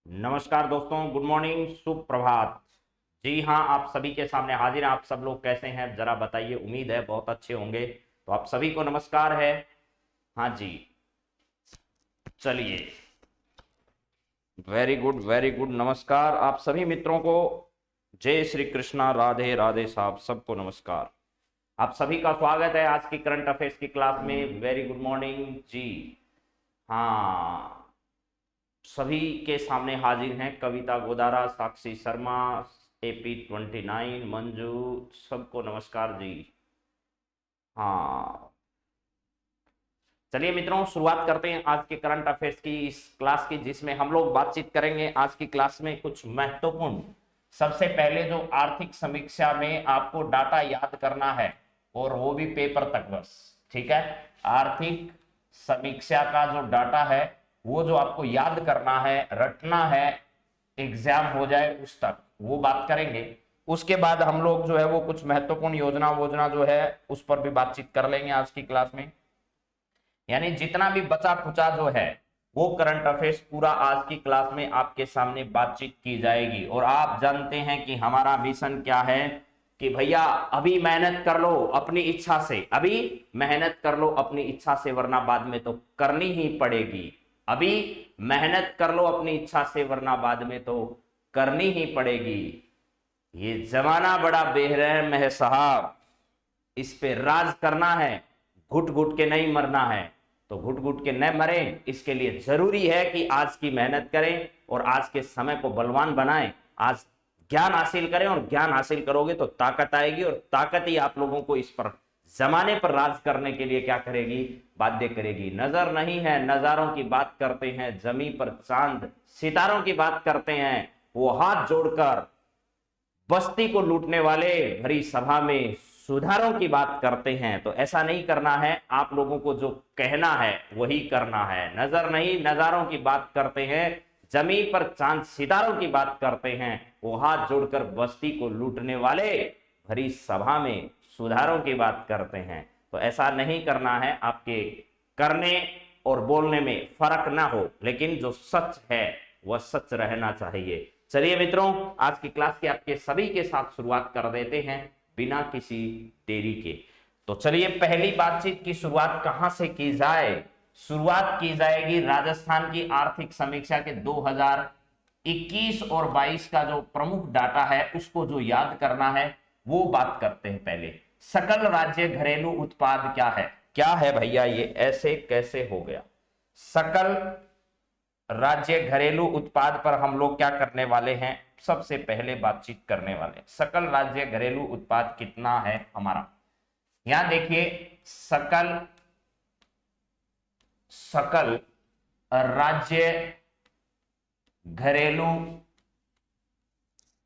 नमस्कार दोस्तों, good morning, सुप्रभात। जी हाँ, आप सभी के सामने हाजिर हैं। आप सब लोग कैसे हैं जरा बताइए। उम्मीद है बहुत अच्छे होंगे। तो आप सभी को नमस्कार है। हाँ जी, चलिए, वेरी गुड वेरी गुड। नमस्कार आप सभी मित्रों को। जय श्री कृष्णा, राधे राधे साहब, सबको नमस्कार। आप सभी का स्वागत है आज की करंट अफेयर्स की क्लास में। वेरी गुड मॉर्निंग जी। हाँ, सभी के सामने हाजिर हैं कविता गोदारा, साक्षी शर्मा, AP29, मंजू, सबको नमस्कार जी। हाँ, चलिए मित्रों, शुरुआत करते हैं आज के करंट अफेयर्स की इस क्लास की, जिसमें हम लोग बातचीत करेंगे आज की क्लास में कुछ महत्वपूर्ण। सबसे पहले जो आर्थिक समीक्षा में आपको डाटा याद करना है, और वो भी पेपर तक बस, ठीक है। आर्थिक समीक्षा का जो डाटा है वो जो आपको याद करना है, रटना है, एग्जाम हो जाए उस तक, वो बात करेंगे। उसके बाद हम लोग जो है वो कुछ महत्वपूर्ण योजना वोजना जो है उस पर भी बातचीत कर लेंगे आज की क्लास में। यानी जितना भी बचा खुचा जो है वो करंट अफेयर्स पूरा आज की क्लास में आपके सामने बातचीत की जाएगी। और आप जानते हैं कि हमारा मिशन क्या है, कि भैया अभी मेहनत कर लो अपनी इच्छा से, अभी मेहनत कर लो अपनी इच्छा से, वरना बाद में तो करनी ही पड़ेगी। अभी मेहनत कर लो अपनी इच्छा से, वरना बाद में तो करनी ही पड़ेगी। ये जमाना बड़ा बेरहम है साहब, इस पे राज करना है, घुट घुट के नहीं मरना है। तो घुट घुट के न मरे, इसके लिए जरूरी है कि आज की मेहनत करें और आज के समय को बलवान बनाएं। आज ज्ञान हासिल करें, और ज्ञान हासिल करोगे तो ताकत आएगी, और ताकत ही आप लोगों को इस पर जमाने पर राज करने के लिए क्या करेगी, बाध्य करेगी। नजर नहीं है, नजारों की बात करते हैं, जमी पर चांद सितारों की बात करते हैं, वो हाथ जोड़कर बस्ती को लूटने वाले भरी सभा में सुधारों की बात करते हैं। तो ऐसा नहीं करना है, आप लोगों को जो कहना है वही करना है। नजर नहीं, नजारों की बात करते हैं, जमीन पर चांद सितारों की बात करते हैं, वो हाथ जोड़कर बस्ती को लूटने वाले भरी सभा में सुधारों की बात करते हैं। तो ऐसा नहीं करना है, आपके करने और बोलने में फर्क ना हो, लेकिन जो सच है वह सच रहना चाहिए। चलिए मित्रों, आज की क्लास की आपके सभी के साथ शुरुआत कर देते हैं बिना किसी देरी के। तो चलिए, पहली बातचीत की शुरुआत कहां से की जाए। शुरुआत की जाएगी राजस्थान की आर्थिक समीक्षा के 2021 और 22 का जो प्रमुख डाटा है उसको जो याद करना है वो बात करते हैं। पहले सकल राज्य घरेलू उत्पाद क्या है। क्या है भैया ये, ऐसे कैसे हो गया। सकल राज्य घरेलू उत्पाद पर हम लोग क्या करने वाले हैं, सबसे पहले बातचीत करने वाले। सकल राज्य घरेलू उत्पाद कितना है हमारा, यहां देखिए, सकल सकल राज्य घरेलू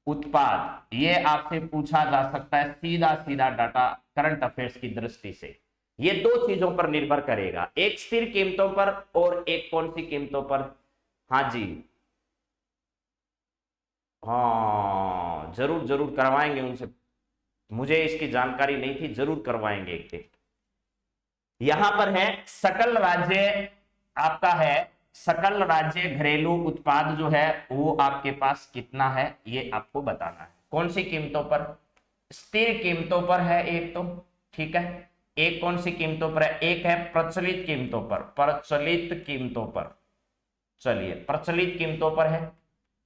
उत्पाद, ये आपसे पूछा जा सकता है सीधा सीधा डाटा करंट अफेयर्स की दृष्टि से। ये दो चीजों पर निर्भर करेगा, एक स्थिर कीमतों पर और एक कौन सी कीमतों पर। हाँ जी, हाँ जरूर जरूर करवाएंगे उनसे, मुझे इसकी जानकारी नहीं थी, जरूर करवाएंगे एक दिन। यहां पर है सकल राज्य, आपका है सकल राज्य घरेलू उत्पाद जो है वो आपके पास कितना है, ये आपको बताना है। कौन सी कीमतों पर, स्थिर कीमतों पर है एक तो, ठीक है। एक कौन सी कीमतों पर है, एक है प्रचलित कीमतों पर, प्रचलित कीमतों पर। चलिए, प्रचलित कीमतों पर है।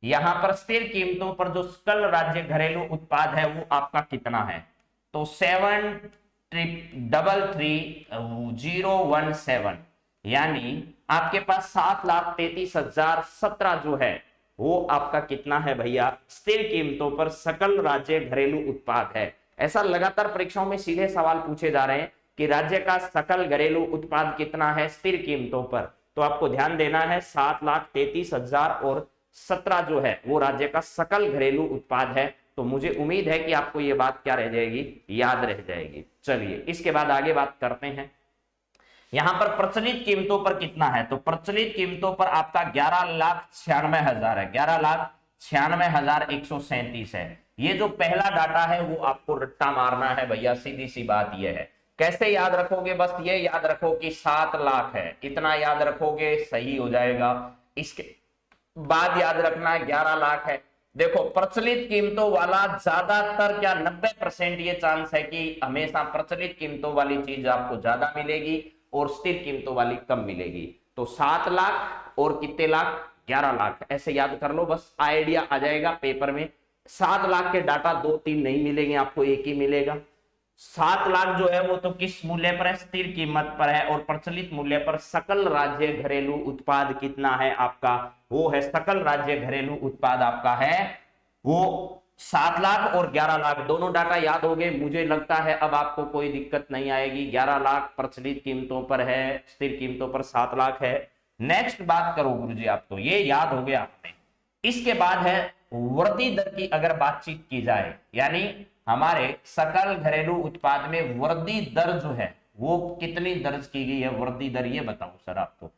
यहां पर स्थिर कीमतों पर जो सकल राज्य घरेलू उत्पाद है वो आपका कितना है, तो 7,333,017, यानी आपके पास 7,33,017 जो है वो आपका कितना है भैया, स्थिर कीमतों पर सकल राज्य घरेलू उत्पाद है। ऐसा लगातार परीक्षाओं में सीधे सवाल पूछे जा रहे हैं कि राज्य का सकल घरेलू उत्पाद कितना है स्थिर कीमतों पर। तो आपको ध्यान देना है, 7,33,017 जो है वो राज्य का सकल घरेलू उत्पाद है। तो मुझे उम्मीद है कि आपको ये बात क्या रह जाएगी, याद रह जाएगी। चलिए, इसके बाद आगे बात करते हैं। यहां पर प्रचलित कीमतों पर कितना है, तो प्रचलित कीमतों पर आपका 11,96,000 है, 11,96,137 है। ये जो पहला डाटा है वो आपको रट्टा मारना है भैया, सीधी सी बात ये है। कैसे याद रखोगे, बस ये याद रखो कि 7 लाख है, इतना याद रखोगे सही हो जाएगा। इसके बाद याद रखना है 11 लाख है। देखो प्रचलित कीमतों वाला ज्यादातर क्या 90% ये चांस है कि हमेशा प्रचलित कीमतों वाली चीज आपको ज्यादा मिलेगी और स्थिर कीमतों वाली कम मिलेगी। तो 7 लाख और कितने लाख, 11 लाख, ऐसे याद कर लो, बस आइडिया आ जाएगा पेपर में। 7 लाख के डाटा 2-3 नहीं मिलेंगे आपको, एक ही मिलेगा। 7 लाख जो है वो तो किस मूल्य पर है, स्थिर कीमत पर है, और प्रचलित मूल्य पर सकल राज्य घरेलू उत्पाद कितना है आपका, वो है सकल राज्य घरेलू उत्पाद आपका है वो 7 लाख और 11 लाख, दोनों डाटा याद हो गए। मुझे लगता है अब आपको कोई दिक्कत नहीं आएगी। 11 लाख प्रचलित कीमतों पर है, स्थिर कीमतों पर 7 लाख है। नेक्स्ट बात करो गुरुजी, आप तो ये याद हो गया आपने। इसके बाद है वृद्धि दर की अगर बातचीत की जाए, यानी हमारे सकल घरेलू उत्पाद में वृद्धि दर जो है वो कितनी दर्ज की गई है, वृद्धि दर ये बताओ सर आपको।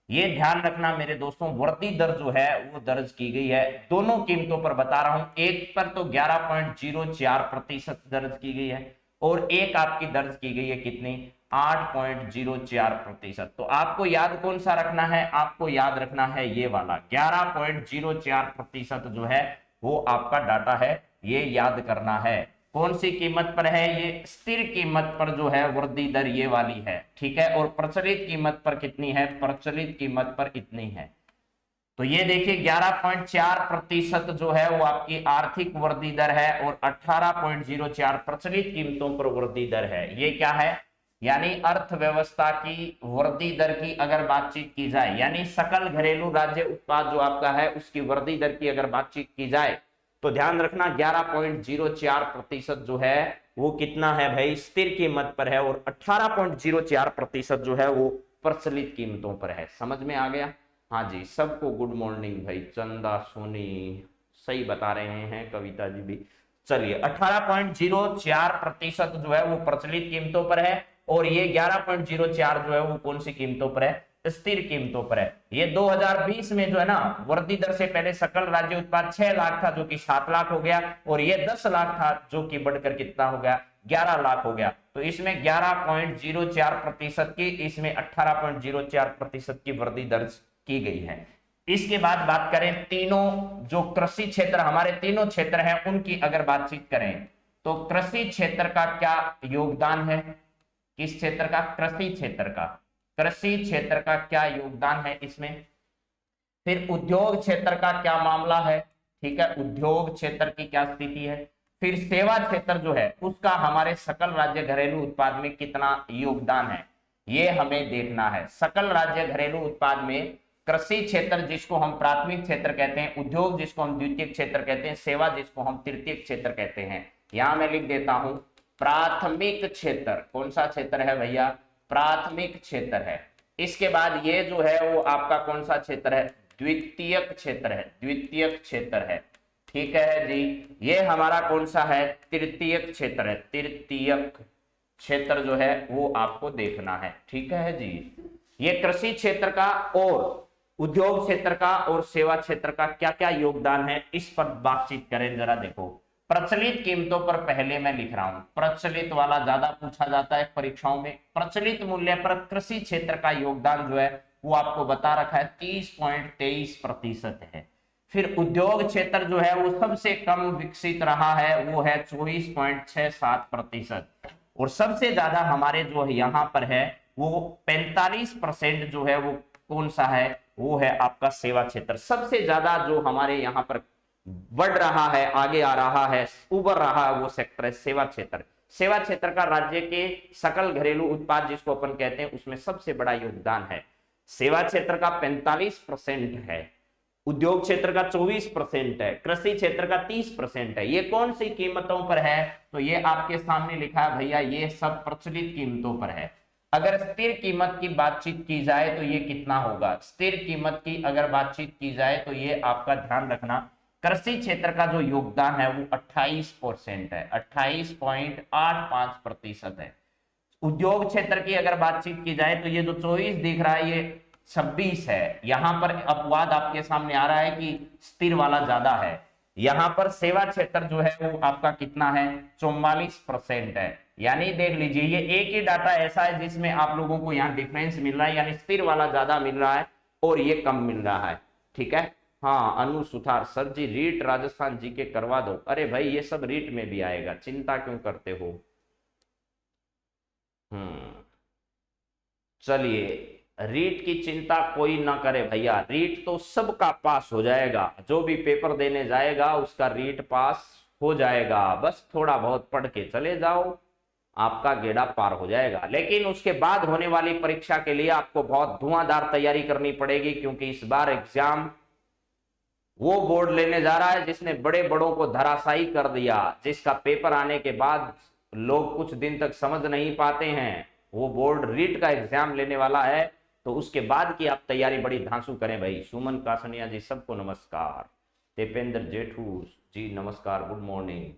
ये ध्यान रखना मेरे दोस्तों, वृद्धि दर जो है वो दर्ज की गई है दोनों कीमतों पर बता रहा हूं। एक पर तो 11.04% दर्ज की गई है और एक आपकी दर्ज की गई है कितनी, 8.04%। तो आपको याद कौन सा रखना है, आपको याद रखना है ये वाला 11.04% जो है वो आपका डाटा है, ये याद करना है। कौन सी कीमत पर है, ये स्थिर कीमत पर जो है वृद्धि दर ये वाली है, ठीक है। और प्रचलित कीमत पर कितनी है, प्रचलित कीमत पर इतनी है। तो ये देखिए 11.4% जो है वो आपकी आर्थिक वृद्धि दर है और 18.04 प्रचलित कीमतों पर वृद्धि दर है। ये क्या है, यानी अर्थव्यवस्था की वृद्धि दर की अगर बातचीत की जाए, यानी सकल घरेलू राज्य उत्पाद जो आपका है उसकी वृद्धि दर की अगर बातचीत की जाए तो ध्यान रखना 11.04% जो है वो कितना है भाई, स्थिर कीमत पर है, और 18.04% जो है वो प्रचलित कीमतों पर है। समझ में आ गया? हाँ जी, सबको गुड मॉर्निंग भाई। चंदा सोनी सही बता रहे हैं, कविता जी भी। चलिए 18.04% जो है वो प्रचलित कीमतों पर है और ये 11.04 जो है वो कौन सी कीमतों पर है, स्थिर कीमतों पर है। ये 2020 में जो है ना वृद्धि दर से पहले सकल राज्य उत्पाद 6 लाख था जो कि 7 लाख हो गया, और ये 10 लाख था जो कि बढ़कर कितना हो गया, 11 लाख हो गया। तो इसमें 11.04% की, इसमें 18.04% की वृद्धि दर्ज की गई है। इसके बाद बात करें तीनों जो कृषि क्षेत्र, हमारे तीनों क्षेत्र हैं उनकी अगर बातचीत करें तो कृषि क्षेत्र का क्या योगदान है, किस क्षेत्र का, कृषि क्षेत्र का, कृषि क्षेत्र का क्या योगदान है इसमें। फिर उद्योग क्षेत्र का क्या मामला है, ठीक है, उद्योग क्षेत्र की क्या स्थिति है। फिर सेवा क्षेत्र जो है उसका हमारे सकल राज्य घरेलू उत्पाद में कितना योगदान है, ये हमें देखना है। सकल राज्य घरेलू उत्पाद में कृषि क्षेत्र जिसको हम प्राथमिक क्षेत्र कहते हैं, उद्योग जिसको हम द्वितीय क्षेत्र कहते हैं, सेवा जिसको हम तृतीय क्षेत्र कहते हैं। यहां मैं लिख देता हूं प्राथमिक क्षेत्र, कौन सा क्षेत्र है भैया, प्राथमिक क्षेत्र है। इसके बाद ये जो है वो आपका कौन सा क्षेत्र है, द्वितीय क्षेत्र है, द्वितीय क्षेत्र है, ठीक है जी। ये हमारा कौन सा है, तृतीय क्षेत्र है, तृतीय क्षेत्र जो है वो आपको देखना है, ठीक है जी। ये कृषि क्षेत्र का और उद्योग क्षेत्र का और सेवा क्षेत्र का क्या क्या योगदान है इस पर बातचीत करें जरा। देखो प्रचलित कीमतों पर पहले मैं लिख रहा हूं, प्रचलित वाला ज्यादा पूछा जाता है परीक्षाओं में। प्रचलित मूल्य पर कृषि क्षेत्र का योगदान जो है वो आपको बता रखा है 30.23% है। फिर उद्योग क्षेत्र जो है वो सबसे कम विकसित रहा है, वो है 24.67%, और सबसे ज्यादा हमारे जो यहाँ पर है वो 45% जो है वो कौन सा है, वो है आपका सेवा क्षेत्र। सबसे ज्यादा जो हमारे यहाँ पर बढ़ रहा है, आगे आ रहा है, उभर रहा है वो सेक्टर है सेवा क्षेत्र। सेवा क्षेत्र का राज्य के सकल घरेलू उत्पाद जिसको अपन कहते हैं उसमें सबसे बड़ा योगदान है। सेवा क्षेत्र का 45% है, उद्योग क्षेत्र का 24% है, कृषि क्षेत्र का 30% है। ये कौन सी कीमतों पर है, तो ये आपके सामने लिखा है भैया, ये सब प्रचलित कीमतों पर है। अगर स्थिर कीमत की बातचीत की जाए तो ये कितना होगा, स्थिर कीमत की अगर बातचीत की जाए तो ये आपका ध्यान रखना कृषि क्षेत्र का जो योगदान है वो 28% है, 28.85% है। उद्योग क्षेत्र की अगर बातचीत की जाए तो ये जो 24 दिख रहा है ये 26 है। यहां पर अपवाद आपके सामने आ रहा है कि स्थिर वाला ज्यादा है। यहां पर सेवा क्षेत्र जो है वो आपका कितना है, 44% है। यानी देख लीजिए ये एक ही डाटा ऐसा है जिसमें आप लोगों को यहाँ डिफरेंस मिल रहा है, यानी स्थिर वाला ज्यादा मिल रहा है और ये कम मिल रहा है, ठीक है। हाँ अनु सुथार, सर जी रीट राजस्थान जी के करवा दो। अरे भाई ये सब रीट में भी आएगा, चिंता क्यों करते हो। चलिए, रीट की चिंता कोई ना करे भैया, रीट तो सबका पास हो जाएगा, जो भी पेपर देने जाएगा उसका रीट पास हो जाएगा, बस थोड़ा बहुत पढ़ के चले जाओ, आपका गेड़ा पार हो जाएगा। लेकिन उसके बाद होने वाली परीक्षा के लिए आपको बहुत धुआंधार तैयारी करनी पड़ेगी, क्योंकि इस बार एग्जाम वो बोर्ड लेने जा रहा है जिसने बड़े बड़ों को धराशायी कर दिया, जिसका पेपर आने के बाद लोग कुछ दिन तक समझ नहीं पाते हैं। वो बोर्ड रीट का एग्जाम लेने वाला है, तो उसके बाद की आप तैयारी बड़ी धांसू करें भाई। सुमन कासनिया जी सबको नमस्कार, दीपेंद्र जेठू जी नमस्कार, गुड मॉर्निंग।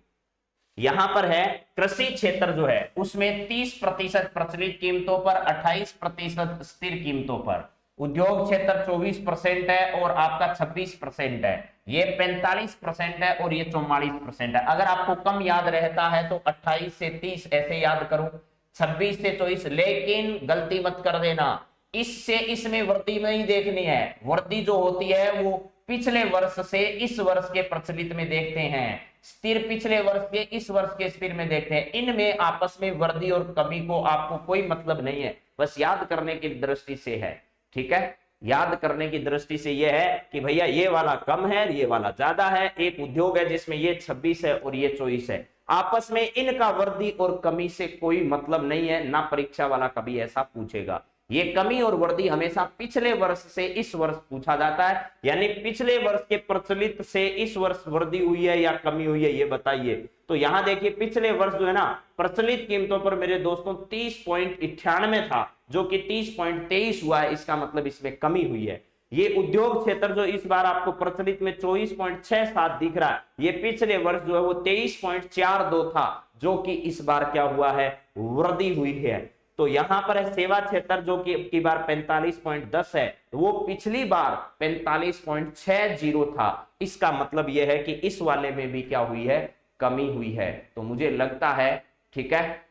यहां पर है कृषि क्षेत्र जो है उसमें 30% प्रचलित कीमतों पर, 28% स्थिर कीमतों पर। उद्योग क्षेत्र 24% है और आपका 26% है। ये 45% है और ये 44% है। अगर आपको कम याद रहता है तो 28 से 30 ऐसे याद करो, 26 से 24, लेकिन गलती मत कर देना, इससे इसमें वृद्धि नहीं देखनी है। वृद्धि जो होती है वो पिछले वर्ष से इस वर्ष के प्रचलित में देखते हैं, स्थिर पिछले वर्ष के इस वर्ष के स्थिर में देखते हैं। इनमें आपस में वृद्धि और कमी को आपको कोई मतलब नहीं है, बस याद करने की दृष्टि से है, ठीक है। याद करने की दृष्टि से यह है कि भैया ये वाला कम है, ये वाला ज्यादा है। एक उद्योग है जिसमें ये 26 है और ये 24 है, आपस में इनका वृद्धि और कमी से कोई मतलब नहीं है, ना परीक्षा वाला कभी ऐसा पूछेगा। ये कमी और वृद्धि हमेशा पिछले वर्ष से इस वर्ष पूछा जाता है, यानी पिछले वर्ष के प्रचलित से इस वर्ष वृद्धि हुई है या कमी हुई है, ये बताइए। तो यहां देखिए पिछले वर्ष जो है ना प्रचलित कीमतों पर मेरे दोस्तों 30.98 था, जो कि 30.23 हुआ है, इसका मतलब इसमें कमी हुई है। ये उद्योग क्षेत्र जो इस बार आपको प्रचलित में 24.67 दिख रहा है, ये पिछले वर्ष जो है वो 23.42 था, जो कि इस बार क्या हुआ है, वृद्धि हुई है। तो यहां पर है सेवा क्षेत्र जो कि अब की बार 45.10 है, वो पिछली बार 45.60 था। इसका मतलब यह है कि इस वाले में भी क्या हुई है, कमी हुई है। तो मुझे लगता है, ठीक है,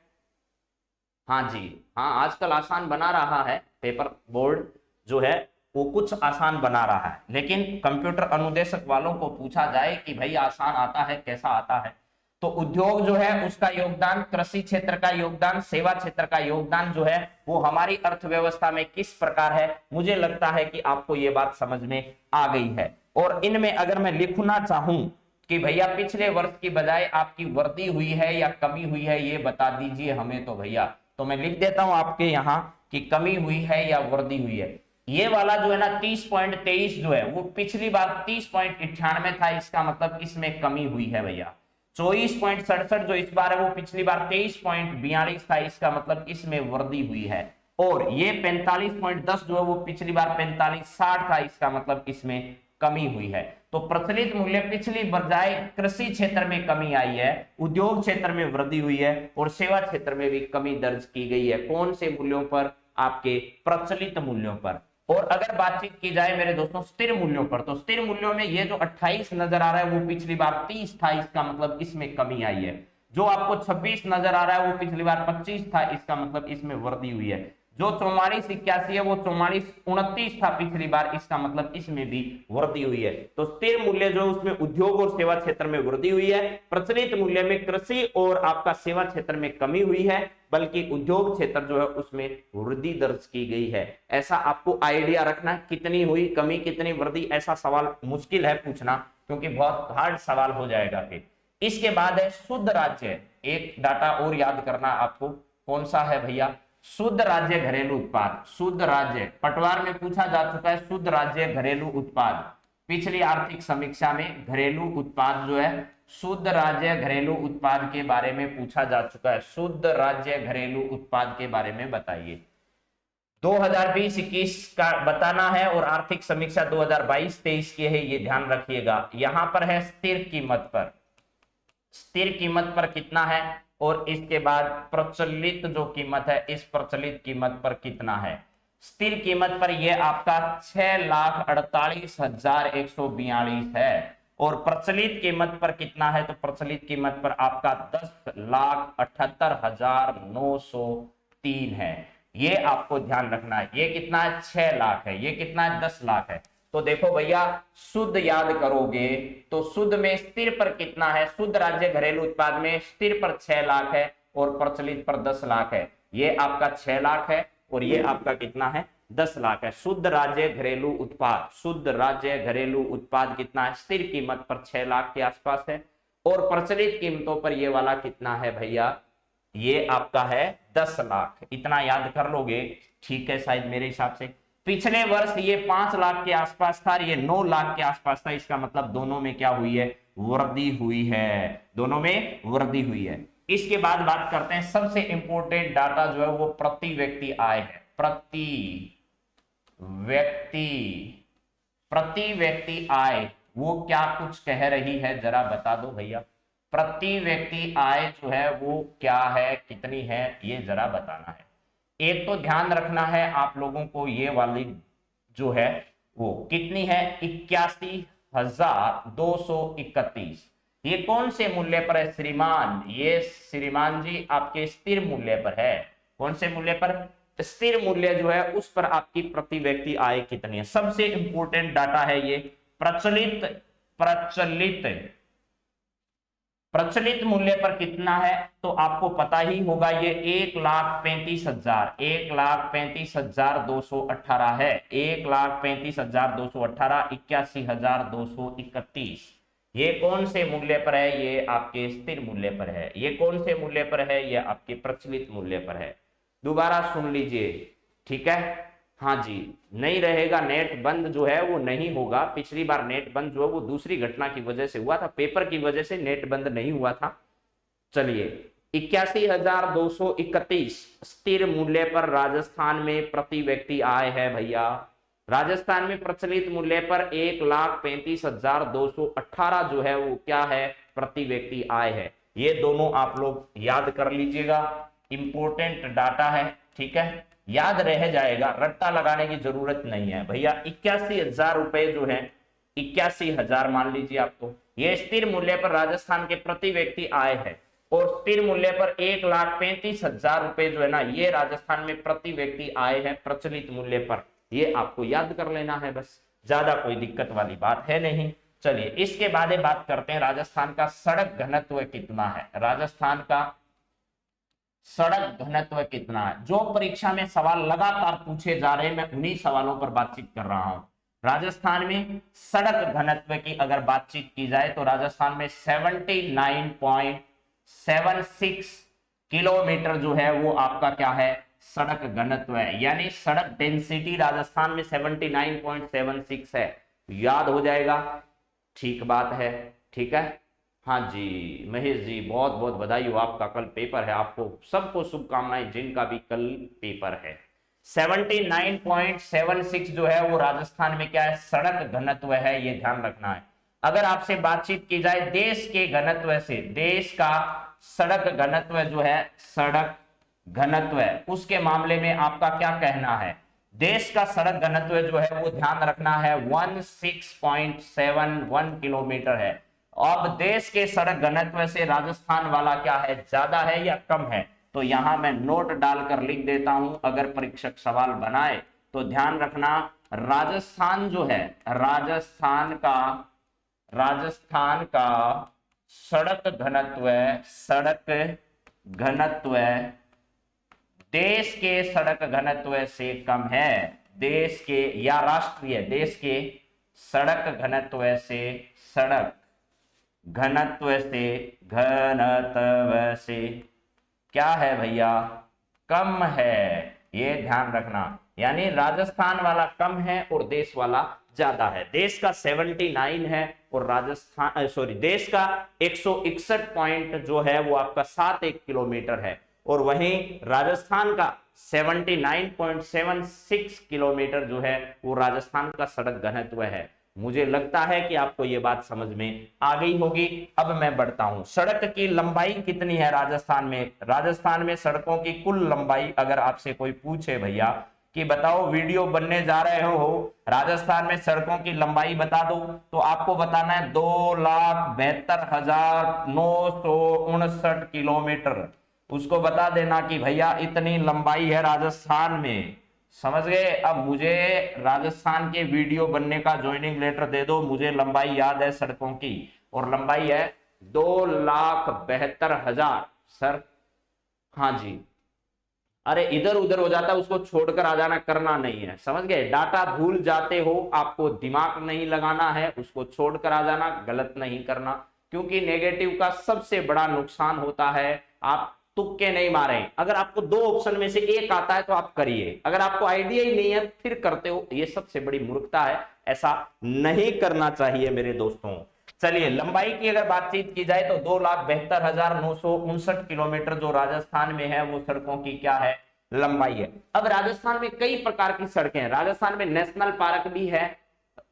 हाँ जी, हाँ आजकल आसान बना रहा है पेपर बोर्ड जो है, वो कुछ आसान बना रहा है। लेकिन कंप्यूटर अनुदेशक वालों को पूछा जाए कि भाई आसान आता है, कैसा आता है, तो उद्योग जो है उसका योगदान, कृषि क्षेत्र का योगदान, सेवा क्षेत्र का योगदान जो है वो हमारी अर्थव्यवस्था में किस प्रकार है, मुझे लगता है कि आपको ये बात समझ में आ गई है। और इनमें अगर मैं लिखना चाहूं कि भैया पिछले वर्ष की बजाय आपकी वृद्धि हुई है या कमी हुई है, ये बता दीजिए हमें, तो भैया तो मैं लिख देता हूं आपके यहाँ कि कमी हुई है या वृद्धि हुई है। ये वाला जो है ना 30.23 जो है वो पिछली बार 30.98 था, इसका मतलब इसमें कमी हुई है भैया। 24.67 जो इस बार है वो पिछली बार 23.42 था, इसका मतलब इसमें वृद्धि हुई है। और ये 45.10 जो है वो पिछली बार 45.60 था, इसका मतलब इसमें कमी हुई है। तो प्रचलित मूल्य पिछली बजाय कृषि क्षेत्र में कमी आई है, उद्योग क्षेत्र में वृद्धि हुई है और सेवा क्षेत्र में भी कमी दर्ज की गई है। कौन से मूल्यों पर, आपके प्रचलित मूल्यों पर। और अगर बातचीत की जाए मेरे दोस्तों स्थिर मूल्यों पर, तो स्थिर मूल्यों में ये जो 28 नजर आ रहा है वो पिछली बार 30 था, इसका मतलब इसमें कमी आई है। जो आपको 26 नजर आ रहा है वो पिछली बार 25 था, इसका मतलब इसमें वृद्धि हुई है। जो 4481 है वो 4429 था पिछली बार, इसका मतलब इसमें भी वृद्धि हुई है। तो स्थिर मूल्य जो उसमें उद्योग और सेवा क्षेत्र में वृद्धि हुई है, प्रचलित मूल्य में कृषि और आपका सेवा क्षेत्र में कमी हुई है, बल्कि उद्योग क्षेत्र जो है उसमें वृद्धि दर्ज की गई है। ऐसा आपको आइडिया रखना, कितनी हुई कमी, कितनी वृद्धि, ऐसा सवाल मुश्किल है पूछना, क्योंकि बहुत हार्ड सवाल हो जाएगा फिर। इसके बाद है शुद्ध राज्य, एक डाटा और याद करना आपको, कौन सा है भैया, शुद्ध राज्य घरेलू उत्पाद। शुद्ध राज्य पटवार में पूछा जा चुका है, शुद्ध राज्य घरेलू उत्पाद, पिछली आर्थिक समीक्षा में घरेलू उत्पाद जो है, शुद्ध राज्य घरेलू उत्पाद के बारे में पूछा जा चुका है। शुद्ध राज्य घरेलू उत्पाद के बारे में बताइए। 2020-21 का बताना है और आर्थिक समीक्षा 2022-23 की है, ये ध्यान रखिएगा। यहां पर है स्थिर कीमत पर, स्थिर कीमत पर कितना है, और इसके बाद प्रचलित जो कीमत है, इस प्रचलित कीमत पर कितना है। स्थिर कीमत पर यह आपका 6,48,142 है, और प्रचलित कीमत पर कितना है, तो प्रचलित कीमत पर आपका 10,78,903 है। ये आपको ध्यान रखना है। ये कितना है, 6 लाख है, ये कितना है, 10 लाख है। तो देखो भैया शुद्ध याद करोगे तो शुद्ध में स्थिर पर कितना है, शुद्ध राज्य घरेलू उत्पाद में स्थिर पर 6 लाख है और प्रचलित पर 10 लाख है। ये आपका 6 लाख है और ये आपका कितना है, 10 लाख है। शुद्ध राज्य घरेलू उत्पाद, शुद्ध राज्य घरेलू उत्पाद कितना है, स्थिर कीमत पर 6 लाख के आसपास है और प्रचलित कीमतों पर ये वाला कितना है भैया, ये आपका है 10 लाख। इतना याद कर लोगे ठीक है शायद मेरे हिसाब से। पिछले वर्ष ये 5 लाख के आसपास था, ये 9 लाख के आसपास था। इसका मतलब दोनों में क्या हुई है, वृद्धि हुई है, दोनों में वृद्धि हुई है। इसके बाद बात करते हैं सबसे इंपॉर्टेंट डाटा जो है वो प्रति व्यक्ति आय है। प्रति व्यक्ति आय वो क्या कुछ कह रही है जरा बता दो भैया। प्रति व्यक्ति आय जो है वो क्या है, कितनी है, ये जरा बताना है। एक तो ध्यान रखना है आप लोगों को, ये वाली जो है वो कितनी है, 81,231। ये कौन से मूल्य पर है श्रीमान, ये श्रीमान जी आपके स्थिर मूल्य पर है। कौन से मूल्य पर, स्थिर मूल्य जो है उस पर आपकी प्रति व्यक्ति आय कितनी है। सबसे इंपॉर्टेंट डाटा है ये। प्रचलित मूल्य पर कितना है तो आपको पता ही होगा, ये 1,35,218 है। 1,35,218, 81,231। ये कौन से मूल्य पर है, ये आपके स्थिर मूल्य पर है। ये कौन से मूल्य पर है, ये आपके प्रचलित मूल्य पर है। दोबारा सुन लीजिए ठीक है। हाँ जी, नहीं रहेगा, नेट बंद जो है वो नहीं होगा। पिछली बार नेट बंद जो है वो दूसरी घटना की वजह से हुआ था, पेपर की वजह से नेट बंद नहीं हुआ था। चलिए 81,231 स्थिर मूल्य पर राजस्थान में प्रति व्यक्ति आय है भैया। राजस्थान में प्रचलित मूल्य पर 1,35,218 जो है वो क्या है, प्रति व्यक्ति आय है। ये दोनों आप लोग याद कर लीजिएगा, इंपॉर्टेंट डाटा है ठीक है, याद रह जाएगा, रट्टा लगाने की जरूरत नहीं है भैया। 81,000 रुपए जो है, 81,000 मान लीजिए आपको, ये स्थिर मूल्य पर राजस्थान के प्रति व्यक्ति आय है और स्थिर मूल्य पर 1,35,000 रुपए जो है ना, ये राजस्थान में प्रति व्यक्ति आय है प्रचलित मूल्य पर। ये आपको याद कर लेना है बस, ज्यादा कोई दिक्कत वाली बात है नहीं। चलिए इसके बाद बात करते हैं राजस्थान का सड़क घनत्व कितना है। राजस्थान का सड़क घनत्व कितना है, जो परीक्षा में सवाल लगातार पूछे जा रहे हैं, मैं उन्हीं सवालों पर बातचीत कर रहा हूं। राजस्थान में सड़क घनत्व की अगर बातचीत की जाए तो राजस्थान में 79.76 किलोमीटर जो है वो आपका क्या है, सड़क घनत्व है। यानी सड़क डेंसिटी राजस्थान में 79.76 है। याद हो जाएगा, ठीक बात है ठीक है। हाँ जी महेश जी, बहुत बहुत बधाई हो, आपका कल पेपर है, आपको सबको शुभकामनाएं जिनका भी कल पेपर है। 79.76 जो है वो राजस्थान में क्या है, सड़क घनत्व है, ये ध्यान रखना है। अगर आपसे बातचीत की जाए देश के घनत्व से, देश का सड़क घनत्व जो है, सड़क घनत्व है, उसके मामले में आपका क्या कहना है। देश का सड़क घनत्व जो है वो ध्यान रखना है 16.71 किलोमीटर है। अब देश के सड़क घनत्व से राजस्थान वाला क्या है, ज्यादा है या कम है, तो यहां मैं नोट डालकर लिख देता हूं, अगर परीक्षक सवाल बनाए तो ध्यान रखना। राजस्थान जो है, राजस्थान का सड़क घनत्व देश के सड़क घनत्व से कम है। देश के या राष्ट्रीय, देश के सड़क घनत्व से क्या है भैया, कम है, ये ध्यान रखना। यानी राजस्थान वाला कम है और देश वाला ज्यादा है। देश का 79 है और देश का 161 पॉइंट जो है वो आपका 71 किलोमीटर है और वहीं राजस्थान का 79.76 किलोमीटर जो है वो राजस्थान का सड़क घनत्व है। मुझे लगता है कि आपको ये बात समझ में आ गई होगी। अब मैं बढ़ता हूं, सड़क की लंबाई कितनी है राजस्थान में। राजस्थान में सड़कों की कुल लंबाई, अगर आपसे कोई पूछे भैया कि बताओ वीडियो बनने जा रहे हो, राजस्थान में सड़कों की लंबाई बता दो, तो आपको बताना है 2,72,959 किलोमीटर। उसको बता देना कि भैया इतनी लंबाई है राजस्थान में समझ गए। अब मुझे राजस्थान के वीडियो बनने का ज्वाइनिंग लेटर दे दो, मुझे लंबाई याद है सड़कों की, और लंबाई है 2,72,000 सर। हाँ जी, अरे इधर उधर हो जाता है उसको छोड़कर आ जाना, करना नहीं है, समझ गए। डाटा भूल जाते हो, आपको दिमाग नहीं लगाना है, उसको छोड़कर आ जाना, गलत नहीं करना, क्योंकि नेगेटिव का सबसे बड़ा नुकसान होता है आप तुक्के नहीं मारे। अगर आपको दो ऑप्शन में से एक आता है तो आप करिए, अगर आपको आइडिया ही नहीं है फिर करते हो, ये सबसे बड़ी मूर्खता है, ऐसा नहीं करना चाहिए मेरे दोस्तों। चलिए लंबाई की अगर बातचीत की जाए तो 2,72,959 किलोमीटर जो राजस्थान में है वो सड़कों की क्या है, लंबाई है। अब राजस्थान में कई प्रकार की सड़कें हैं, राजस्थान में नेशनल पार्क भी है,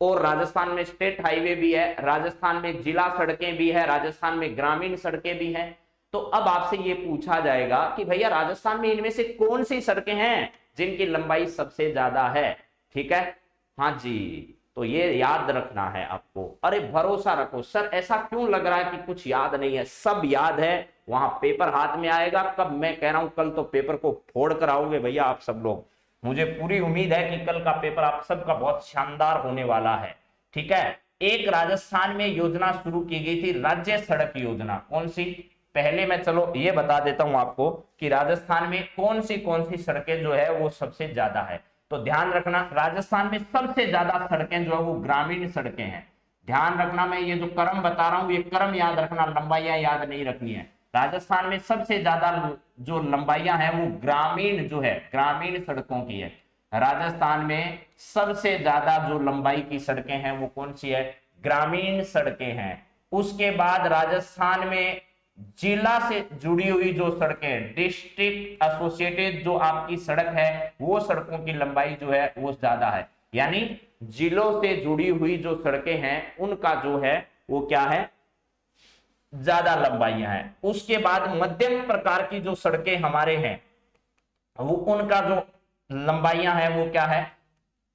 और राजस्थान में स्टेट हाईवे भी है, राजस्थान में जिला सड़कें भी है, राजस्थान में ग्रामीण सड़कें भी हैं। तो अब आपसे ये पूछा जाएगा कि भैया राजस्थान में इनमें से कौन सी सड़कें हैं जिनकी लंबाई सबसे ज्यादा है, ठीक है। हाँ जी, तो ये याद रखना है आपको। अरे भरोसा रखो सर, ऐसा क्यों लग रहा है कि कुछ याद नहीं है, सब याद है। वहां पेपर हाथ में आएगा कब, मैं कह रहा हूं कल तो पेपर को फोड़ कर आओगे भैया आप सब लोग। मुझे पूरी उम्मीद है कि कल का पेपर आप सबका बहुत शानदार होने वाला है, ठीक है। एक राजस्थान में योजना शुरू की गई थी, राज्य सड़क योजना, कौन सी, पहले मैं चलो ये बता देता हूं आपको कि राजस्थान में कौन सी सड़कें जो है वो सबसे ज्यादा है। तो ध्यान रखना, राजस्थान में सबसे ज्यादा सड़कें जो है वो ग्रामीण सड़कें हैं। ध्यान रखना, मैं ये जो क्रम बता रहा हूं ये क्रम याद रखना, लंबाइयां याद नहीं रखनी है। राजस्थान में सबसे ज्यादा जो लंबाइयां हैं वो ग्रामीण जो है, ग्रामीण सड़कों की है। राजस्थान में सबसे ज्यादा जो लंबाई की सड़कें हैं वो कौन सी है, ग्रामीण सड़कें हैं। उसके बाद राजस्थान में जिला से जुड़ी हुई जो सड़कें, डिस्ट्रिक्ट एसोसिएटेड जो आपकी सड़क है वो सड़कों की लंबाई जो है वो ज्यादा है, यानी जिलों से जुड़ी हुई जो सड़कें हैं उनका जो है वो क्या है, ज्यादा लंबाइयां हैं। उसके बाद मध्यम प्रकार की जो सड़कें हमारे हैं वो उनका जो लंबाइयां हैं वो क्या है,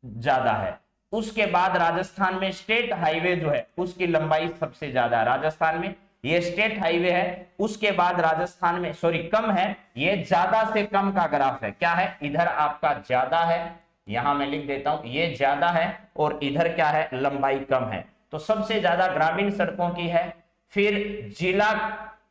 ज्यादा है। उसके बाद राजस्थान में स्टेट हाईवे जो है उसकी लंबाई सबसे ज्यादा है, राजस्थान में ये स्टेट हाईवे है। उसके बाद राजस्थान में सॉरी कम है, ये ज्यादा से कम का ग्राफ है, क्या है, इधर आपका ज्यादा है, यहां मैं लिख देता हूं ये ज्यादा है, और इधर क्या है, लंबाई कम है। तो सबसे ज्यादा ग्रामीण सड़कों की है, फिर जिला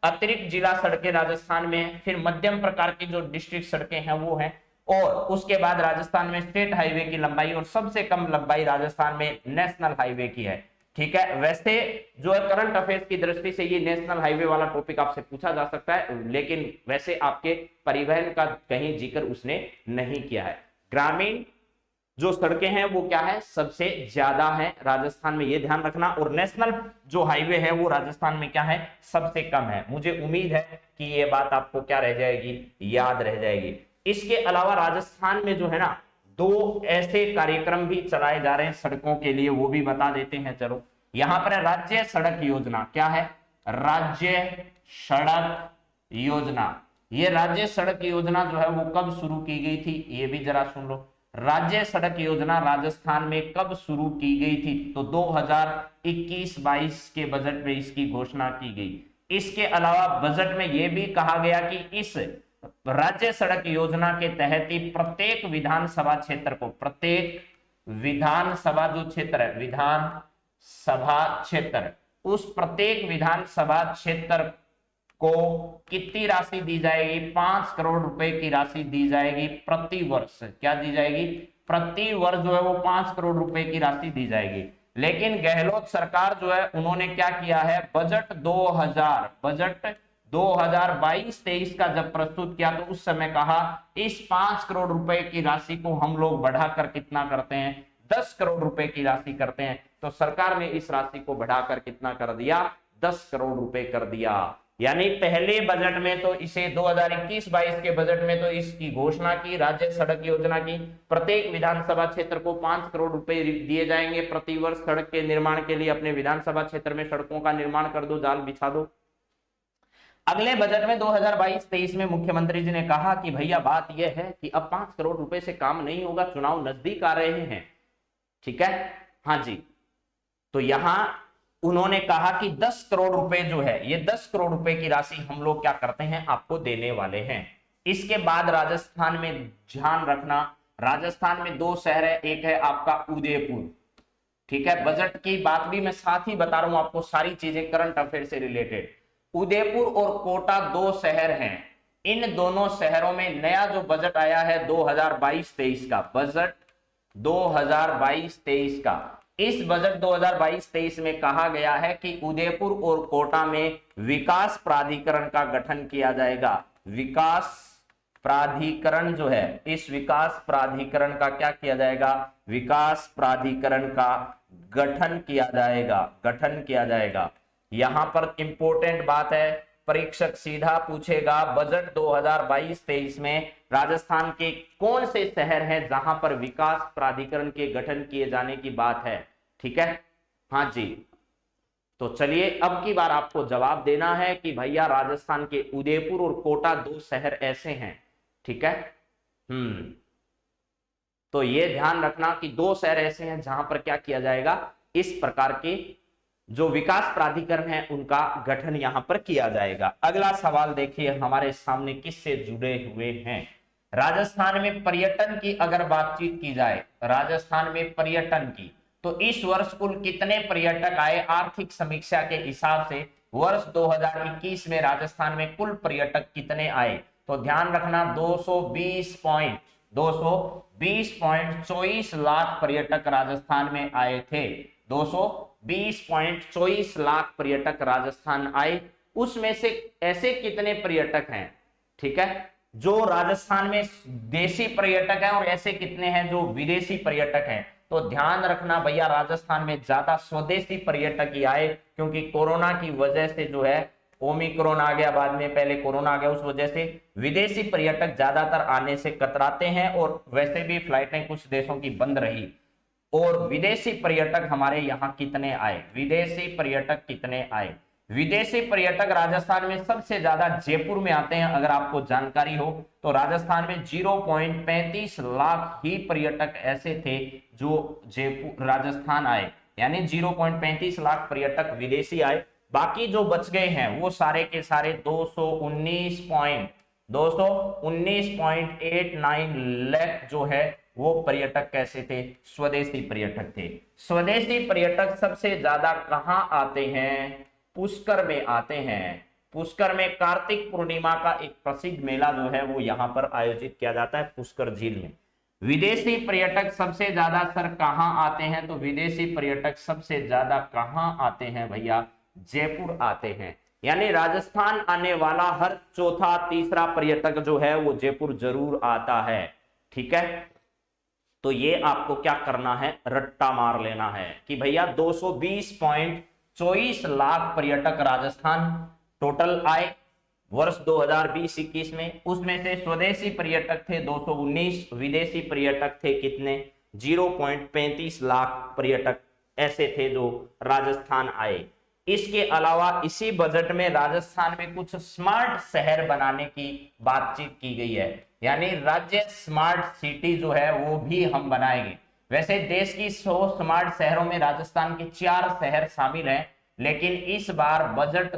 अतिरिक्त जिला सड़कें राजस्थान में, फिर मध्यम प्रकार की जो डिस्ट्रिक्ट सड़कें हैं वो है, और उसके बाद राजस्थान में स्टेट हाईवे की लंबाई, और सबसे कम लंबाई राजस्थान में नेशनल हाईवे की है, ठीक है। वैसे जो है करंट अफेयर्स की दृष्टि से ये नेशनल हाईवे वाला टॉपिक आपसे पूछा जा सकता है, लेकिन वैसे आपके परिवहन का कहीं जिक्र उसने नहीं किया है। ग्रामीण जो सड़कें हैं वो क्या है, सबसे ज्यादा है राजस्थान में, ये ध्यान रखना। और नेशनल जो हाईवे है वो राजस्थान में क्या है, सबसे कम है। मुझे उम्मीद है कि ये बात आपको क्या रह जाएगी, याद रह जाएगी। इसके अलावा राजस्थान में जो है ना दो ऐसे कार्यक्रम भी चलाए जा रहे हैं सड़कों के लिए, वो भी बता देते हैं। चलो यहां पर है राज्य सड़क योजना, क्या है, राज्य सड़क योजना। ये राज्य सड़क योजना जो है वो कब शुरू की गई थी, ये भी जरा सुन लो। राज्य सड़क योजना राजस्थान में कब शुरू की गई थी, तो 2021-22 के बजट में इसकी घोषणा की गई। इसके अलावा बजट में यह भी कहा गया कि इस राज्य सड़क योजना के तहत ही प्रत्येक विधानसभा क्षेत्र को, प्रत्येक विधानसभा जो क्षेत्र है, विधानसभा क्षेत्र, उस प्रत्येक विधानसभा क्षेत्र को कितनी राशि दी जाएगी, 5 करोड़ रुपए की राशि दी जाएगी प्रति वर्ष। क्या दी जाएगी, प्रति वर्ष जो है वो 5 करोड़ रुपए की राशि दी जाएगी। लेकिन गहलोत सरकार जो है उन्होंने क्या किया है, बजट 2022-23 का जब प्रस्तुत किया तो उस समय कहा इस 5 करोड़ रुपए की राशि को हम लोग बढ़ाकर कितना करते हैं, 10 करोड़ रुपए की राशि करते हैं। तो सरकार ने इस राशि को बढ़ाकर कितना कर दिया, 10 करोड़ रुपए कर दिया। यानी पहले बजट में तो इसे 2021-22 के बजट में तो इसकी घोषणा की, राज्य सड़क योजना की, प्रत्येक विधानसभा क्षेत्र को 5 करोड़ रुपए दिए जाएंगे प्रति वर्ष सड़क के निर्माण के लिए। अपने विधानसभा क्षेत्र में सड़कों का निर्माण कर दो, जाल बिछा दो। अगले बजट में 2022-23 में मुख्यमंत्री जी ने कहा कि भैया बात यह है कि अब 5 करोड़ रुपए से काम नहीं होगा, चुनाव नजदीक आ रहे हैं, ठीक है। हाँ जी, तो यहां उन्होंने कहा कि 10 करोड़ रुपए जो है, ये 10 करोड़ रुपए की राशि हम लोग क्या करते हैं, आपको देने वाले हैं। इसके बाद राजस्थान में ध्यान रखना, राजस्थान में दो शहर है, एक है आपका उदयपुर, ठीक है। बजट की बात भी मैं साथ ही बता रहा हूं आपको, सारी चीजें करंट अफेयर से रिलेटेड। उदयपुर और कोटा दो शहर हैं, इन दोनों शहरों में नया जो बजट आया है 2022-23 का बजट, 2022-23 का, इस बजट 2022-23 में कहा गया है कि उदयपुर और कोटा में विकास प्राधिकरण का गठन किया जाएगा। विकास प्राधिकरण जो है, इस विकास प्राधिकरण का क्या किया जाएगा, विकास प्राधिकरण का गठन किया जाएगा, गठन किया जाएगा। यहां पर इंपॉर्टेंट बात है, परीक्षक सीधा पूछेगा बजट 2022-23 में राजस्थान के कौन से शहर हैं जहां पर विकास प्राधिकरण के गठन किए जाने की बात है, ठीक है। हाँ जी, तो चलिए अब की बार आपको जवाब देना है कि भैया राजस्थान के उदयपुर और कोटा दो शहर ऐसे हैं, ठीक है। तो ये ध्यान रखना कि दो शहर ऐसे हैं जहां पर क्या किया जाएगा, इस प्रकार के जो विकास प्राधिकरण है उनका गठन यहां पर किया जाएगा। अगला सवाल देखिए हमारे सामने किससे जुड़े हुए हैं। राजस्थान में पर्यटन की अगर बातचीत की जाए, राजस्थान में पर्यटन की, तो इस वर्ष कुल कितने पर्यटक आए आर्थिक समीक्षा के हिसाब से, वर्ष 2021 में राजस्थान में कुल पर्यटक कितने आए, तो ध्यान रखना 220.24 लाख पर्यटक राजस्थान में आए थे। 220.24 लाख पर्यटक राजस्थान आए। उसमें से ऐसे कितने पर्यटक हैं, ठीक है, जो राजस्थान में देशी पर्यटक हैं और ऐसे कितने हैं जो विदेशी पर्यटक हैं। तो ध्यान रखना भैया राजस्थान में ज्यादा स्वदेशी पर्यटक ही आए, क्योंकि कोरोना की वजह से जो है ओमिक्रॉन आ गया, बाद में पहले कोरोना आ गया, उस वजह से विदेशी पर्यटक ज्यादातर आने से कतराते हैं और वैसे भी फ्लाइटें कुछ देशों की बंद रही। और विदेशी पर्यटक हमारे यहाँ कितने आए, विदेशी पर्यटक कितने आए, विदेशी पर्यटक राजस्थान में सबसे ज्यादा जयपुर में आते हैं। अगर आपको जानकारी हो तो राजस्थान में 0.35 लाख ही पर्यटक ऐसे थे जो जयपुर राजस्थान आए, यानी 0.35 लाख पर्यटक विदेशी आए। बाकी जो बच गए हैं वो सारे के सारे 219.89 लाख जो है वो पर्यटक कैसे थे, स्वदेशी पर्यटक थे। स्वदेशी पर्यटक सबसे ज्यादा कहां आते हैं, पुष्कर में आते हैं। पुष्कर में कार्तिक पूर्णिमा का एक प्रसिद्ध मेला जो है वो यहाँ पर आयोजित किया जाता है पुष्कर झील में। विदेशी पर्यटक सबसे ज्यादा सर कहां आते हैं, तो विदेशी पर्यटक सबसे ज्यादा कहां आते हैं भैया, जयपुर आते हैं। यानी राजस्थान आने वाला हर चौथा तीसरा पर्यटक जो है वो जयपुर जरूर आता है, ठीक है। तो ये आपको क्या करना है, रट्टा मार लेना है कि भैया 220.24 लाख पर्यटक राजस्थान टोटल आए वर्ष 2020-21 में। उसमें से स्वदेशी पर्यटक थे 219, विदेशी पर्यटक थे कितने, 0.35 लाख पर्यटक ऐसे थे जो राजस्थान आए। इसके अलावा इसी बजट में राजस्थान में कुछ स्मार्ट शहर बनाने की बातचीत की गई है, यानी राज्य स्मार्ट सिटी जो है वो भी हम बनाएंगे। वैसे देश की 100 स्मार्ट शहरों में राजस्थान के 4 शहर शामिल हैं, लेकिन इस बार बजट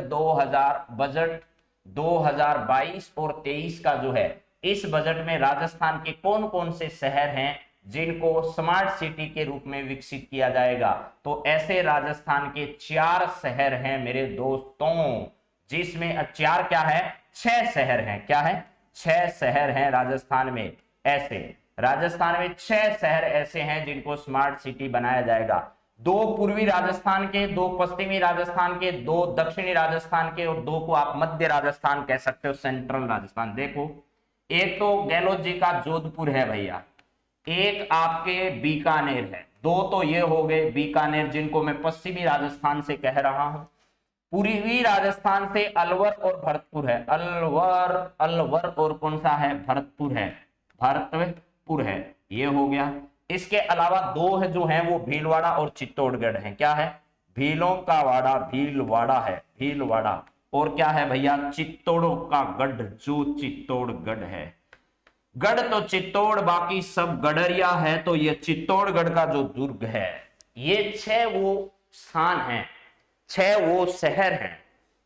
2022 और 23 का जो है, इस बजट में राजस्थान के कौन कौन से शहर हैं जिनको स्मार्ट सिटी के रूप में विकसित किया जाएगा, तो ऐसे राजस्थान के 4 शहर हैं मेरे दोस्तों, जिसमें 4 क्या है, 6 शहर हैं। क्या है, 6 शहर हैं राजस्थान में। ऐसे राजस्थान में 6 शहर ऐसे हैं जिनको स्मार्ट सिटी बनाया जाएगा। 2 पूर्वी राजस्थान के, 2 पश्चिमी राजस्थान के, 2 दक्षिणी राजस्थान के और 2 को आप मध्य राजस्थान कह सकते हो, सेंट्रल राजस्थान। देखो, एक तो गहलोत जी का जोधपुर है भैया, एक आपके बीकानेर है, 2 तो ये हो गए बीकानेर जिनको मैं पश्चिमी राजस्थान से कह रहा हूं। पूर्वी राजस्थान से अलवर और भरतपुर है, अलवर और कौन सा है, भरतपुर है, भरतपुर है, ये हो गया। इसके अलावा 2 है जो है वो भीलवाड़ा और चित्तौड़गढ़ है। क्या है, भीलों का वाड़ा, भीलवाड़ा है, भीलवाड़ा। और क्या है भैया, चित्तौड़ का गढ़ जो चित्तौड़गढ़ है। गढ़ तो चित्तौड़, बाकी सब गढ़रिया है, तो ये चित्तौड़गढ़ का जो दुर्ग है। ये 6 वो स्थान हैं, 6 वो शहर हैं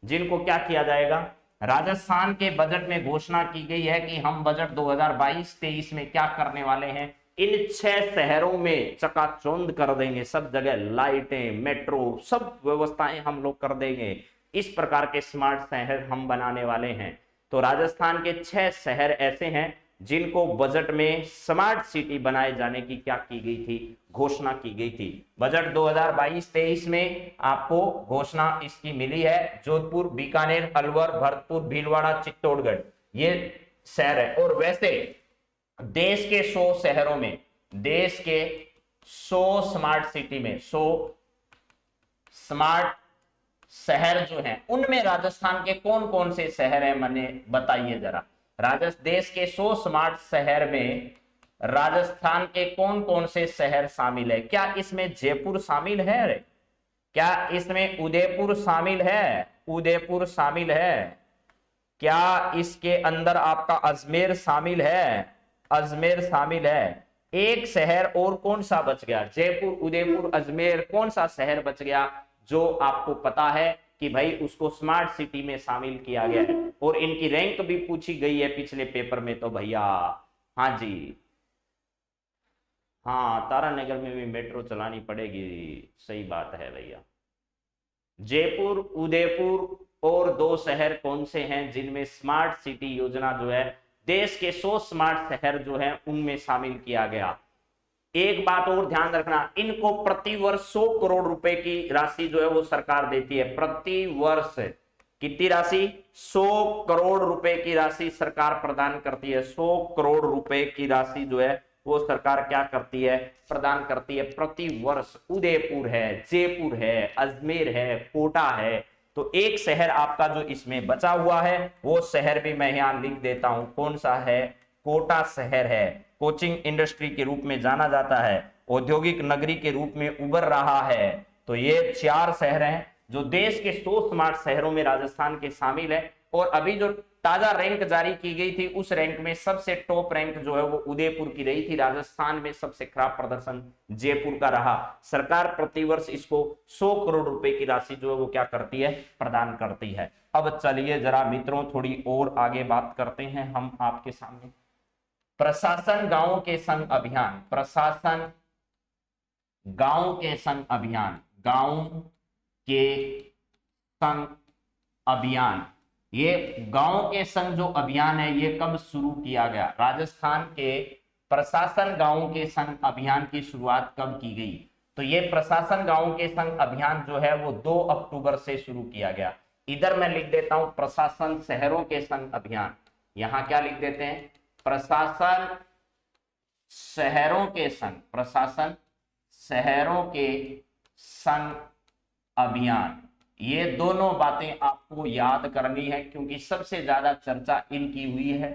जिनको क्या किया जाएगा, राजस्थान के बजट में घोषणा की गई है कि हम बजट 2022-23 में क्या करने वाले हैं, इन 6 शहरों में चकाचौंध कर देंगे, सब जगह लाइटें, मेट्रो, सब व्यवस्थाएं हम लोग कर देंगे। इस प्रकार के स्मार्ट शहर हम बनाने वाले हैं। तो राजस्थान के 6 शहर ऐसे हैं जिनको बजट में स्मार्ट सिटी बनाए जाने की क्या की गई थी, घोषणा की गई थी। बजट 2022-23 में आपको घोषणा इसकी मिली है। जोधपुर, बीकानेर, अलवर, भरतपुर, भीलवाड़ा, चित्तौड़गढ़, ये शहर है। और वैसे देश के 100 शहरों में, देश के 100 स्मार्ट सिटी में 100 स्मार्ट शहर जो हैं उनमें राजस्थान के कौन कौन से शहर हैं, मैंने बताइए जरा। देश के 100 स्मार्ट शहर में राजस्थान के कौन कौन से शहर शामिल है? क्या इसमें जयपुर शामिल है? क्या इसमें उदयपुर शामिल है? उदयपुर शामिल है? क्या इसके अंदर आपका अजमेर शामिल है? अजमेर शामिल है। एक शहर और कौन सा बच गया? जयपुर, उदयपुर, अजमेर, कौन सा शहर बच गया जो आपको पता है कि भाई उसको स्मार्ट सिटी में शामिल किया गया है? और इनकी रैंक भी पूछी गई है पिछले पेपर में तो भैया। हाँ जी, हाँ, तारानगर में भी मेट्रो चलानी पड़ेगी, सही बात है भैया। जयपुर, उदयपुर और 2 शहर कौन से हैं जिनमें स्मार्ट सिटी योजना जो है देश के 100 स्मार्ट शहर जो है उनमें शामिल किया गया। एक बात और ध्यान रखना, इनको प्रति वर्ष 100 करोड़ रुपए की राशि जो है वो सरकार देती है। प्रति वर्ष कितनी राशि? 100 करोड़ रुपए की राशि सरकार प्रदान करती है। 100 करोड़ रुपए की राशि जो है वो सरकार क्या करती है? प्रदान करती है प्रति वर्ष। उदयपुर है, जयपुर है, अजमेर है, कोटा है। तो एक शहर आपका जो इसमें बचा हुआ है वो शहर भी मैं यहां लिख देता हूं, कौन सा है? कोटा शहर है। कोचिंग इंडस्ट्री के रूप में जाना जाता है, औद्योगिक नगरी के रूप में उभर रहा है। तो ये 4 शहर हैं जो देश के 100 स्मार्ट शहरों में राजस्थान के शामिल है। और अभी जो ताजा रैंक जारी की गई थी उस रैंक में सबसे टॉप रैंक जो है वो उदयपुर की रही थी। राजस्थान में सबसे खराब प्रदर्शन जयपुर का रहा। सरकार प्रतिवर्ष इसको 100 करोड़ रुपए की राशि जो है वो क्या करती है? प्रदान करती है। अब चलिए जरा मित्रों थोड़ी और आगे बात करते हैं हम आपके सामने। प्रशासन गांव के संग अभियान, प्रशासन गांव के संग अभियान, गांव के संग अभियान, ये गांव के संग जो अभियान है ये कब शुरू किया गया? राजस्थान के प्रशासन गांव के संग अभियान की शुरुआत कब की गई? तो ये प्रशासन गांव के संग अभियान जो है वो 2 अक्टूबर से शुरू किया गया। इधर मैं लिख देता हूं प्रशासन शहरों के संग अभियान, यहां क्या लिख देते हैं? प्रशासन शहरों के संग, प्रशासन शहरों के संग अभियान। ये दोनों बातें आपको याद करनी है क्योंकि सबसे ज्यादा चर्चा इनकी हुई है।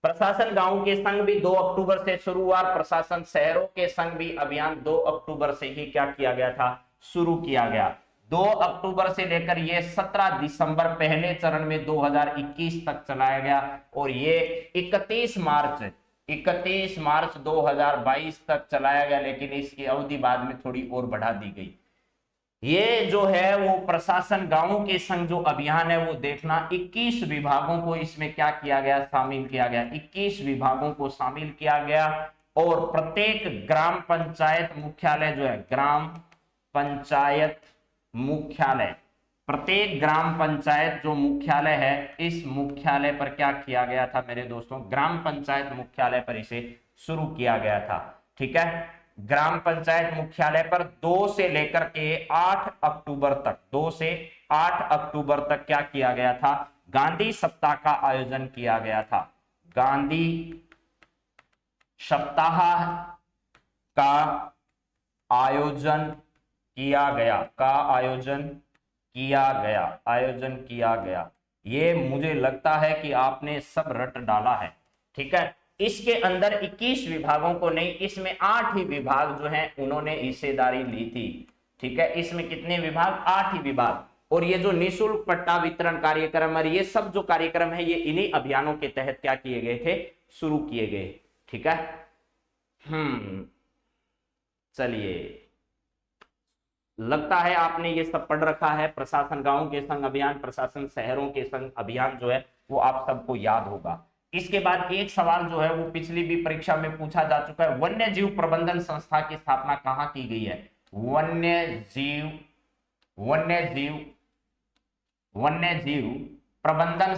प्रशासन गांव के संग भी 2 अक्टूबर से शुरू हुआ, प्रशासन शहरों के संग भी अभियान 2 अक्टूबर से ही क्या किया गया था? शुरू किया गया। 2 अक्टूबर से लेकर ये 17 दिसंबर पहले चरण में 2021 तक चलाया गया और ये 31 मार्च 2022 तक चलाया गया, लेकिन इसकी अवधि बाद में थोड़ी और बढ़ा दी गई। ये जो है वो प्रशासन गांवों के संग जो अभियान है वो देखना 21 विभागों को इसमें क्या किया गया? शामिल किया गया। 21 विभागों को शामिल किया गया और प्रत्येक ग्राम पंचायत मुख्यालय जो है, ग्राम पंचायत मुख्यालय, प्रत्येक ग्राम पंचायत जो मुख्यालय है इस मुख्यालय पर क्या किया गया था मेरे दोस्तों? ग्राम पंचायत मुख्यालय पर इसे शुरू किया गया था। ठीक है, ग्राम पंचायत मुख्यालय पर 2 से लेकर के 8 अक्टूबर तक, 2 से 8 अक्टूबर तक क्या किया गया था? गांधी सप्ताह का आयोजन किया गया था। गांधी सप्ताह का आयोजन किया गया, आयोजन किया गया। ये मुझे लगता है कि आपने सब रट डाला है। ठीक है, इसके अंदर 21 विभागों को नहीं, इसमें 8 ही विभाग जो हैं उन्होंने हिस्सेदारी ली थी। ठीक है, इसमें कितने विभाग? 8 ही विभाग। और ये जो निःशुल्क पट्टा वितरण कार्यक्रम और ये सब जो कार्यक्रम है ये इन्हीं अभियानों के तहत क्या किए गए थे? शुरू किए गए। ठीक है, चलिए, लगता है आपने ये सब पढ़ रखा है। प्रशासन गांव के संग अभियान, प्रशासन शहरों के संग अभियान जो है वो आप सबको याद होगा। इसके बाद एक सवाल जो है वो पिछली भी परीक्षा में पूछा जा चुका है, वन्य जीव प्रबंधन संस्था की स्थापना कहाँ की गई है? वन्य जीव प्रबंधन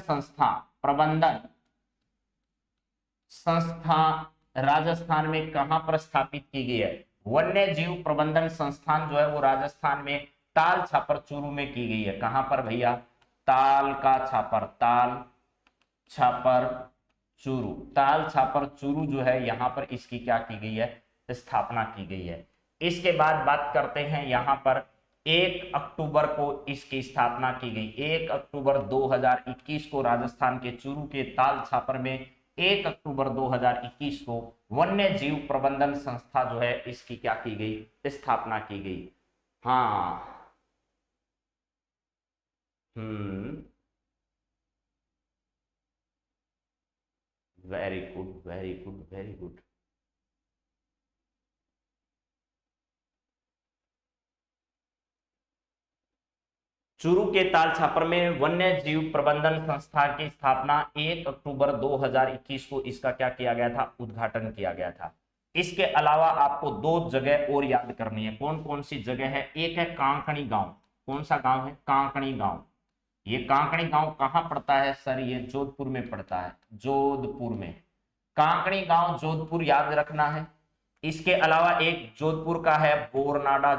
संस्था राजस्थान में कहां पर स्थापित की गई है? वन्य जीव प्रबंधन संस्थान जो है वो राजस्थान में ताल छापर चूरू में की गई है। कहां पर भैया? ताल छापर चूरू जो है यहाँ पर इसकी क्या की गई है? स्थापना की गई है। इसके बाद बात करते हैं यहाँ पर 1 अक्टूबर को इसकी स्थापना की गई। 1 अक्टूबर 2021 को राजस्थान के चूरू के ताल छापर में 1 अक्टूबर 2021 को वन्य जीव प्रबंधन संस्था जो है इसकी क्या की गई? स्थापना की गई। हाँ, very good, very good, very good. Churu के ताल छापर में वन्य जीव प्रबंधन संस्था की स्थापना 1 अक्टूबर 2021 को इसका क्या किया गया था? उद्घाटन किया गया था। इसके अलावा आपको 2 जगह और याद करनी है। कौन कौन सी जगह है? एक है कांकणी गांव। कौन सा गांव है? कांकणी गांव। ये कांकणी गांव कहां पड़ता है सर? ये जोधपुर में पड़ता है, जोधपुर में। कांकणी गांव जोधपुर याद रखना है। इसके अलावा एक जोधपुर का है बोरनाडा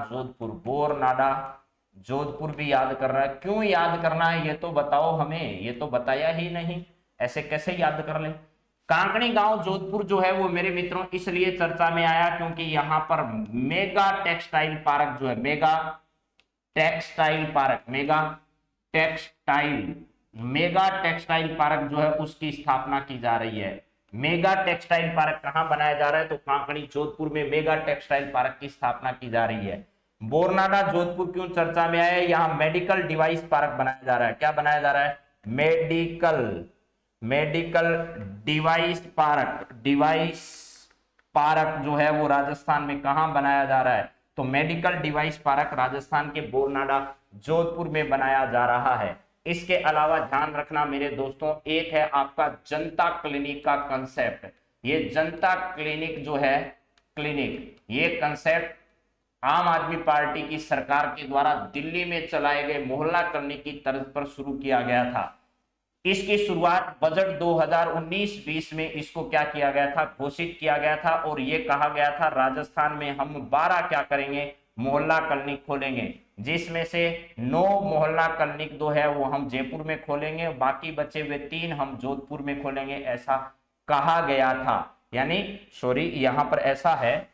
जोधपुर भी याद करना है। क्यों याद करना है ये तो बताओ हमें, ये तो बताया ही नहीं, ऐसे कैसे याद कर ले? कांकणी गांव जोधपुर जो है वो मेरे मित्रों इसलिए चर्चा में आया क्योंकि यहाँ पर मेगा टेक्सटाइल पार्क जो है, मेगा टेक्सटाइल पार्क जो है उसकी स्थापना की जा रही है। मेगा टेक्सटाइल पार्क कहां बनाया जा रहा है? तो कांकणी जोधपुर में मेगा टेक्सटाइल पार्क की स्थापना की जा रही है। बोरनाडा जोधपुर क्यों चर्चा में आया? यहाँ मेडिकल डिवाइस पार्क बनाया जा रहा है। क्या बनाया जा रहा है? मेडिकल डिवाइस पार्क जो है वो राजस्थान में कहां बनाया जा रहा है? तो मेडिकल डिवाइस पार्क राजस्थान के बोरनाडा जोधपुर में बनाया जा रहा है। इसके अलावा ध्यान रखना मेरे दोस्तों, एक है आपका जनता क्लिनिक का कंसेप्ट। ये जनता क्लिनिक जो है, ये कंसेप्ट आम आदमी पार्टी की सरकार के द्वारा दिल्ली में चलाए गए मोहल्ला क्लिनिक की तर्ज पर शुरू किया गया था। इसकी शुरुआत बजट 2019-20 में इसको क्या किया गया था? घोषित किया गया था और ये कहा गया था राजस्थान में हम 12 क्या करेंगे? मोहल्ला क्लिनिक खोलेंगे, जिसमें से 9 मोहल्ला क्लिनिक जो है वो हम जयपुर में खोलेंगे, बाकी बचे हुए 3 हम जोधपुर में खोलेंगे, ऐसा कहा गया था। यानी सॉरी, यहां पर ऐसा है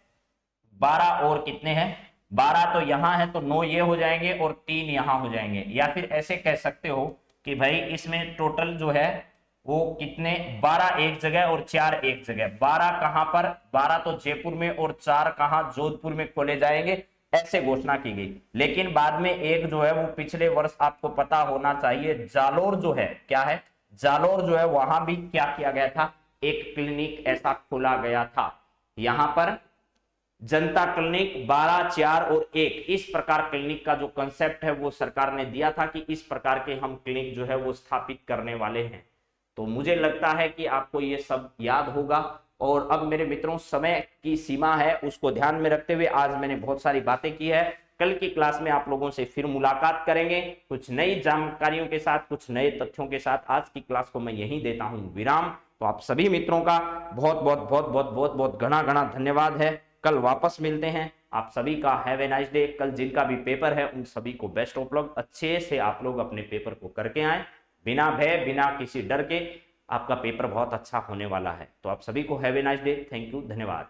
12 और कितने हैं? 12 तो यहां है तो 9 ये हो जाएंगे और 3 यहां हो जाएंगे। या फिर ऐसे कह सकते हो कि भाई इसमें टोटल जो है वो कितने? 12 एक जगह और 4 एक जगह। 12 कहां पर? 12 तो जयपुर में और 4 कहां? जोधपुर में खोले जाएंगे, ऐसे घोषणा की गई। लेकिन बाद में एक जो है वो पिछले वर्ष आपको पता होना चाहिए, जालोर जो है, क्या है? जालोर जो है वहां भी क्या किया गया था? एक क्लिनिक ऐसा खोला गया था। यहां पर जनता क्लिनिक 12, 4 और 1 इस प्रकार क्लिनिक का जो कंसेप्ट है वो सरकार ने दिया था कि इस प्रकार के हम क्लिनिक जो है वो स्थापित करने वाले हैं। तो मुझे लगता है कि आपको ये सब याद होगा। और अब मेरे मित्रों समय की सीमा है, उसको ध्यान में रखते हुए आज मैंने बहुत सारी बातें की है। कल की क्लास में आप लोगों से फिर मुलाकात करेंगे कुछ नई जानकारियों के साथ, कुछ नए तथ्यों के साथ। आज की क्लास को मैं यहीं देता हूं विराम। तो आप सभी मित्रों का बहुत बहुत घना धन्यवाद है। कल वापस मिलते हैं। आप सभी का हैव ए नाइस डे। कल जिनका भी पेपर है उन सभी को बेस्ट ऑफ लक। अच्छे से आप लोग अपने पेपर को करके आए, बिना भय, बिना किसी डर के। आपका पेपर बहुत अच्छा होने वाला है। तो आप सभी को have a nice day. Thank you, धन्यवाद।